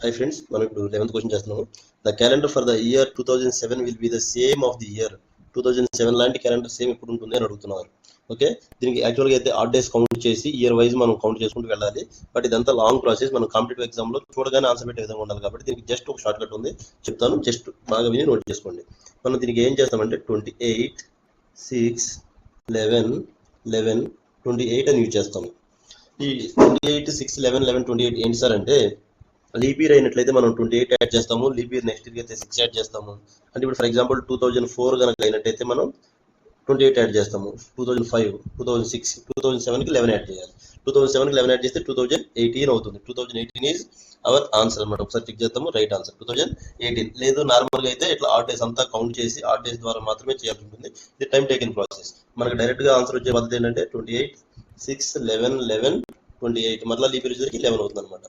Hi friends, మనం ఇప్పుడు 11th question చేస్తున్నాము. The calendar for the year 2007 will be the same of the year 2007 లాంటి calendar same ఎప్పుడు ఉంటుంది అని అడుగుతున్నారు. ఓకే, దీనికి యాక్చువల్గా అయితే ఆడ్ డేస్ కౌంట్ చేసి ఇయర్ వైజ్ మనం కౌంట్ చేసుకుంటూ వెళ్ళాలి. బట్ ఇదంతా లాంగ్ ప్రాసెస్. మనం కాంపిటేటివ్ ఎగ్జామ్లో చూడగానే ఆన్సర్ పెట్టే విధంగా ఉండాలి. కాబట్టి దీనికి జస్ట్ ఒక షార్ట్ కట్ ఉంది, చెప్తాను. జస్ట్ బాగా విని నోట్ చేసుకోండి. మనం దీనికి ఏం చేస్తామంటే 28, 6, 11, 11, 28 అని యూజ్ చేస్తాము. ఈ 28, 6, 11, 11, 28 ఏంటి సార్ అంటే, లీప్ ఇయర్ అయినట్లయితే మనం 28 యాడ్ చేస్తాము. లీప్ ఇయర్ నెక్స్ట్ ఇయర్ అయితే 6 యాడ్ చేస్తాము. అంటే ఇప్పుడు ఫర్ ఎగ్జాంపుల్ 2004 కనుక అయినట్టయితే మనం 28 యాడ్ చేస్తాము. 2005, 2006, 2007కి 11 యాడ్ చేయాలి. 2007కి 11 యాడ్ చేస్తే 2018 అవుతుంది. 2018 ఈజ్ అవర్ ఆన్సర్ అనమాట. ఒకసారి చెక్ చేస్తాము, రైట్ ఆన్సర్ 2018. లేదు నార్మల్గా అయితే ఇట్లా ఆడ్ డేస్ అంతా కౌంట్ చేసి ఆడ్ డేస్ ద్వారా మాత్రమే చేయాల్సి ఉంటుంది. ఇది టైం టేకింగ్ ప్రాసెస్. మనకు డైరెక్ట్గా ఆన్సర్ వచ్చే పద్ధతి ఏంటంటే 28, 6, 11, 11, 28 మళ్ళీ లీప్ ఇయర్ వచ్చేసరికి 11 అవుతుంది అనమాట.